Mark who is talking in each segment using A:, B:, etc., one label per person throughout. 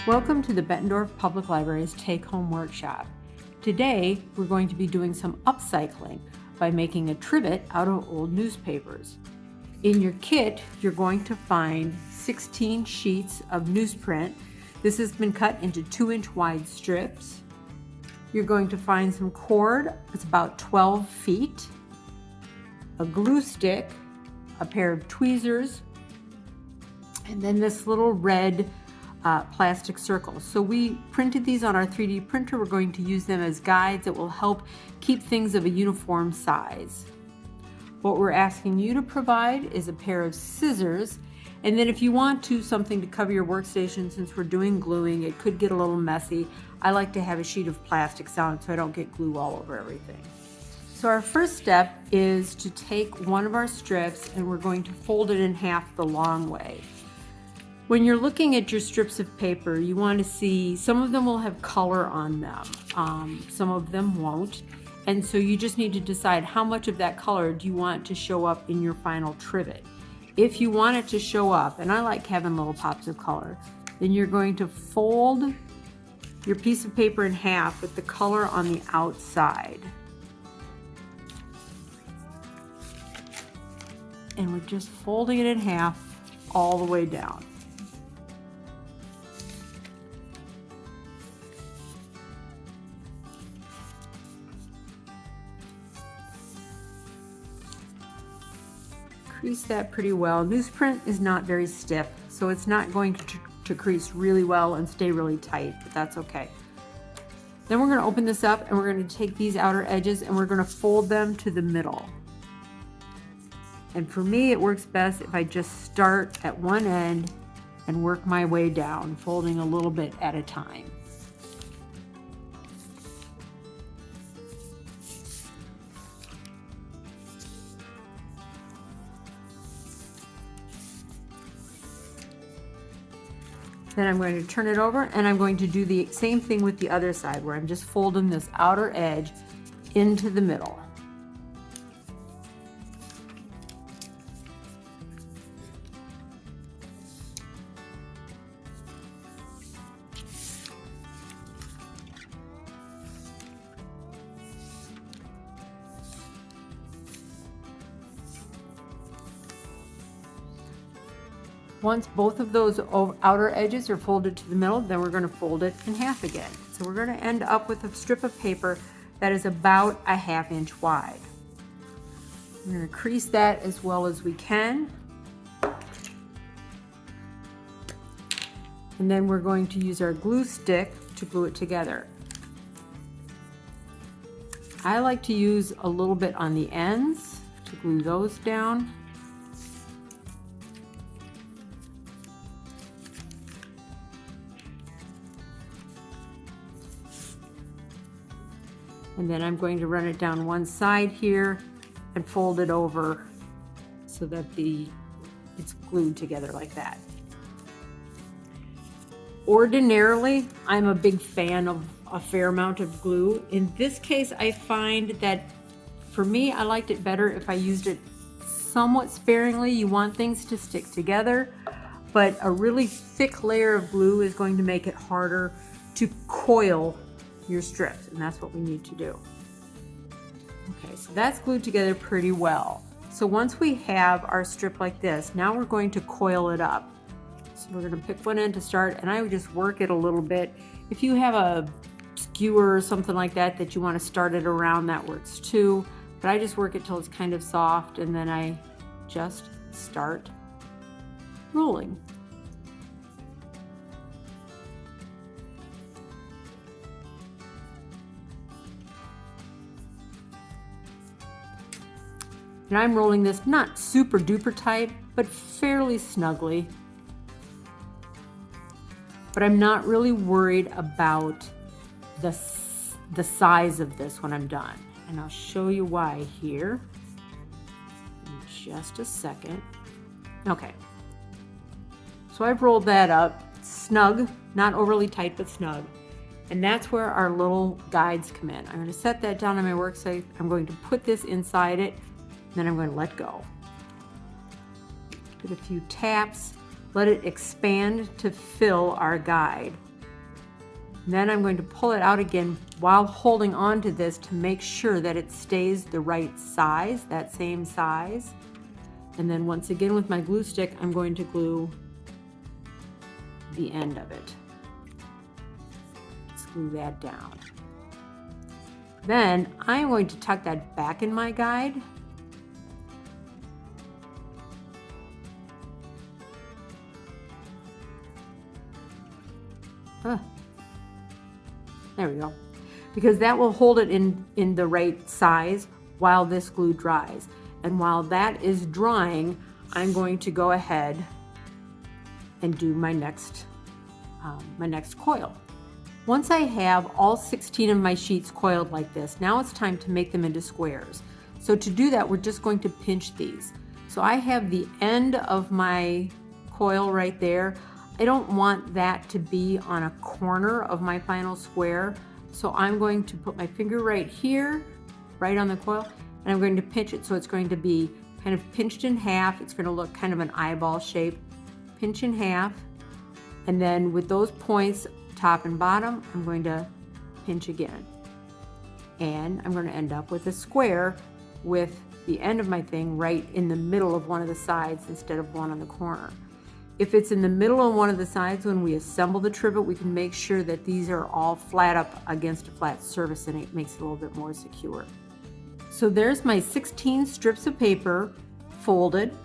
A: Welcome to the Bettendorf Public Library's take-home workshop. Today, we're going to be doing some upcycling by making a trivet out of old newspapers. In your kit, you're going to find 16 sheets of newsprint. This has been cut into 2-inch wide strips. You're going to find some cord, it's about 12 feet, a glue stick, a pair of tweezers, and then this little red plastic circles. So we printed these on our 3D printer. We're going to use them as guides that will help keep things of a uniform size. What we're asking you to provide is a pair of scissors, and then if you want something to cover your workstation, since we're doing gluing, it could get a little messy. I like to have a sheet of plastic on it so I don't get glue all over everything. So our first step is to take one of our strips and we're going to fold it in half the long way. When you're looking at your strips of paper, you want to see some of them will have color on them, some of them won't, and so you just need to decide how much of that color do you want to show up in your final trivet. If you want it to show up, and I like having little pops of color, then you're going to fold your piece of paper in half with the color on the outside. And we're just folding it in half all the way down. Crease that pretty well. Newsprint is not very stiff, so it's not going to crease really well and stay really tight, but that's okay. Then we're going to open this up and we're going to take these outer edges and we're going to fold them to the middle. And for me, it works best if I just start at one end and work my way down, folding a little bit at a time. Then I'm going to turn it over and I'm going to do the same thing with the other side where I'm just folding this outer edge into the middle. Once both of those outer edges are folded to the middle, then we're going to fold it in half again. So we're going to end up with a strip of paper that is about a 1/2 inch wide. We're going to crease that as well as we can. And then we're going to use our glue stick to glue it together. I like to use a little bit on the ends to glue those down. And then I'm going to run it down one side here and fold it over so that it's glued together like that. Ordinarily, I'm a big fan of a fair amount of glue. In this case, I find that for me, I liked it better if I used it somewhat sparingly. You want things to stick together, but a really thick layer of glue is going to make it harder to coil your strips, and that's what we need to do. Okay, so that's glued together pretty well. So once we have our strip like this, now we're going to coil it up. So we're going to pick one end to start, and I would just work it a little bit. If you have a skewer or something like that that you want to start it around, that works too, but I just work it till it's kind of soft, and then I just start rolling. And I'm rolling this not super duper tight, but fairly snugly. But I'm not really worried about the size of this when I'm done. And I'll show you why here in just a second. Okay. So I've rolled that up snug, not overly tight, but snug. And that's where our little guides come in. I'm going to set that down on my workspace. I'm going to put this inside it. Then I'm going to let go. Give it a few taps, let it expand to fill our guide. Then I'm going to pull it out again while holding on to this to make sure that it stays the right size, that same size. And then once again with my glue stick, I'm going to glue the end of it. Just glue that down. Then I'm going to tuck that back in my guide. There we go. Because that will hold it in the right size while this glue dries. And while that is drying, I'm going to go ahead and do my next coil. Once I have all 16 of my sheets coiled like this, now it's time to make them into squares. So to do that, we're just going to pinch these. So I have the end of my coil right there. I don't want that to be on a corner of my final square. So I'm going to put my finger right here, right on the coil, and I'm going to pinch it so it's going to be kind of pinched in half. It's going to look kind of an eyeball shape. Pinch in half. And then with those points, top and bottom, I'm going to pinch again. And I'm going to end up with a square with the end of my thing right in the middle of one of the sides instead of one on the corner. If it's in the middle on one of the sides, when we assemble the trivet, we can make sure that these are all flat up against a flat surface, and it makes it a little bit more secure. So there's my 16 strips of paper, folded,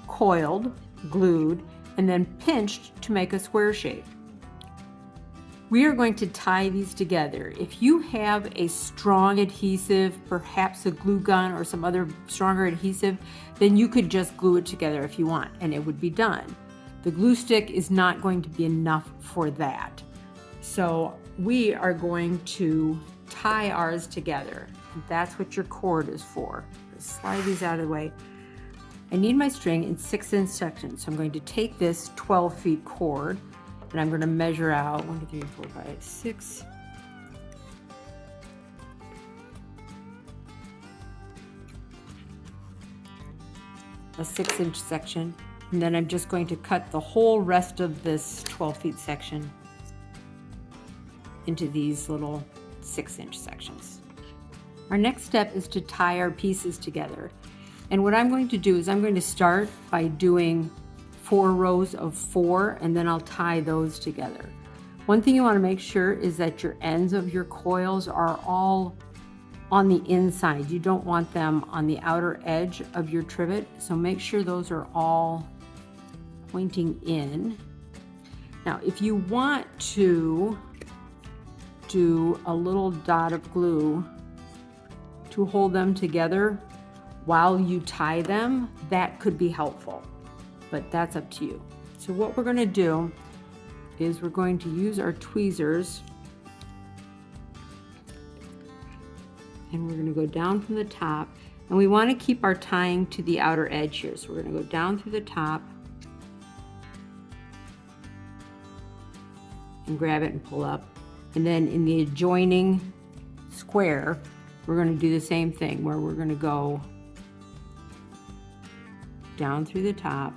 A: coiled, glued, and then pinched to make a square shape. We are going to tie these together. If you have a strong adhesive, perhaps a glue gun or some other stronger adhesive, then you could just glue it together if you want, and it would be done. The glue stick is not going to be enough for that. So we are going to tie ours together. That's what your cord is for. Slide these out of the way. I need my string in 6-inch sections. So I'm going to take this 12 feet cord and I'm going to measure out 1, 2, 3, 4, 5, 6. A 6-inch section. And then I'm just going to cut the whole rest of this 12 feet section into these little 6-inch sections. Our next step is to tie our pieces together. And what I'm going to do is I'm going to start by doing 4 rows of 4, and then I'll tie those together. One thing you want to make sure is that your ends of your coils are all on the inside. You don't want them on the outer edge of your trivet, so make sure those are all pointing in. Now, if you want to do a little dot of glue to hold them together while you tie them, that could be helpful, but that's up to you. So what we're going to do is we're going to use our tweezers and we're going to go down from the top, and we want to keep our tying to the outer edge here. So we're going to go down through the top and grab it and pull up, and then in the adjoining square we're going to do the same thing, where we're going to go down through the top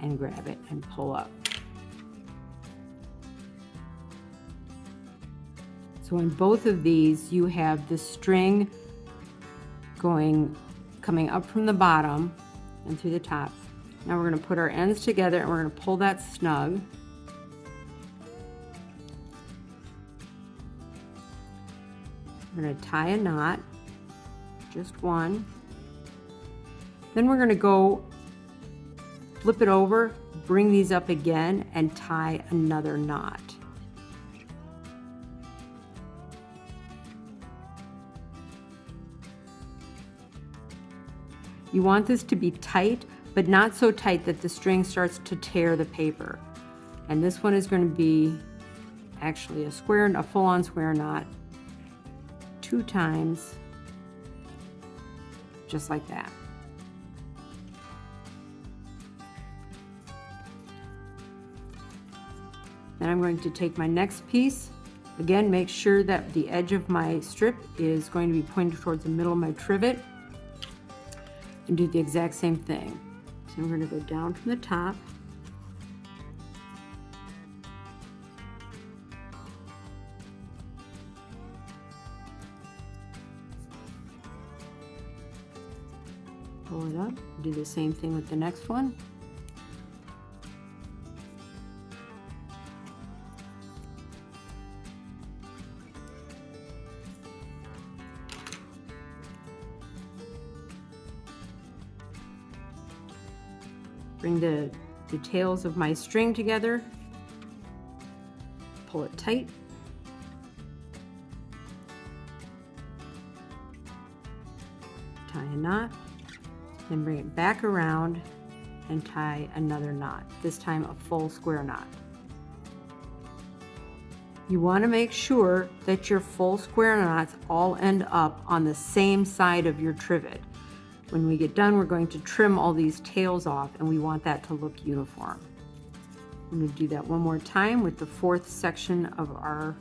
A: and grab it and pull up. So in both of these, you have the string coming up from the bottom and through the top. Now we're going to put our ends together and we're going to pull that snug. We're going to tie a knot, just one. Then we're going to go flip it over, bring these up again, and tie another knot. You want this to be tight, but not so tight that the string starts to tear the paper. And this one is going to be actually a full-on square knot, 2 times, just like that. Then I'm going to take my next piece Again, make sure that the edge of my strip is going to be pointed towards the middle of my trivet, and do the exact same thing. So I'm going to go down from the top. Pull it up, do the same thing with the next one. Bring the tails of my string together, pull it tight. Tie a knot, then bring it back around and tie another knot, this time a full square knot. You want to make sure that your full square knots all end up on the same side of your trivet. When we get done, we're going to trim all these tails off, and we want that to look uniform. I'm going to do that one more time with the fourth section of our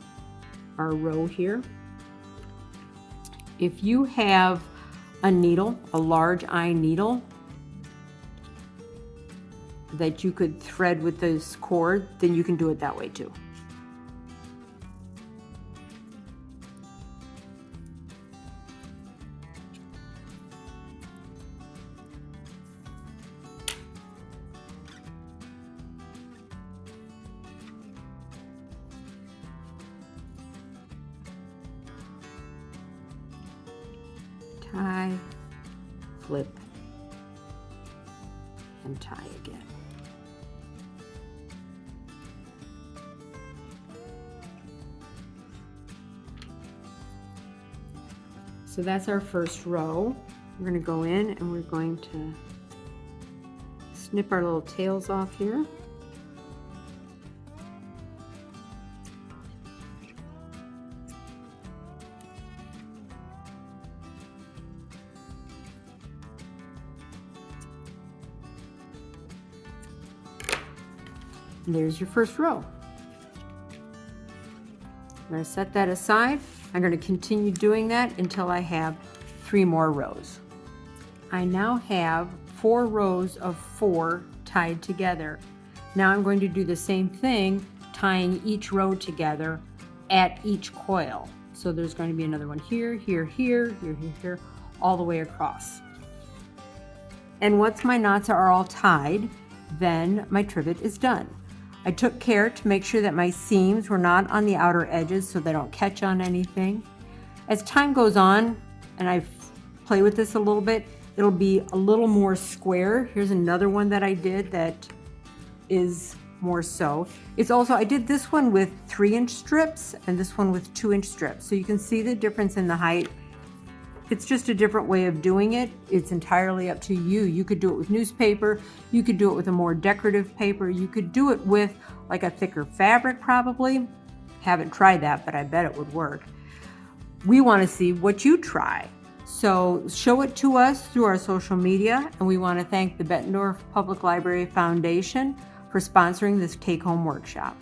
A: row here. If you have a needle, a large eye needle, that you could thread with this cord, then you can do it that way too. Tie, flip, and tie again. So that's our first row. We're going to go in and we're going to snip our little tails off here. And there's your first row. I'm going to set that aside. I'm going to continue doing that until I have 3 more rows. I now have 4 rows of 4 tied together. Now I'm going to do the same thing, tying each row together at each coil. So there's going to be another one here, here, here, here, here, here, all the way across. And once my knots are all tied, then my trivet is done. I took care to make sure that my seams were not on the outer edges so they don't catch on anything. As time goes on and I play with this a little bit, it'll be a little more square. Here's another one that I did that is more so. It's also, I did this one with 3-inch strips and this one with 2-inch strips. So you can see the difference in the height. It's just a different way of doing it. It's entirely up to you. You could do it with newspaper. You could do it with a more decorative paper. You could do it with like a thicker fabric probably. Haven't tried that, but I bet it would work. We want to see what you try. So show it to us through our social media, and we want to thank the Bettendorf Public Library Foundation for sponsoring this take-home workshop.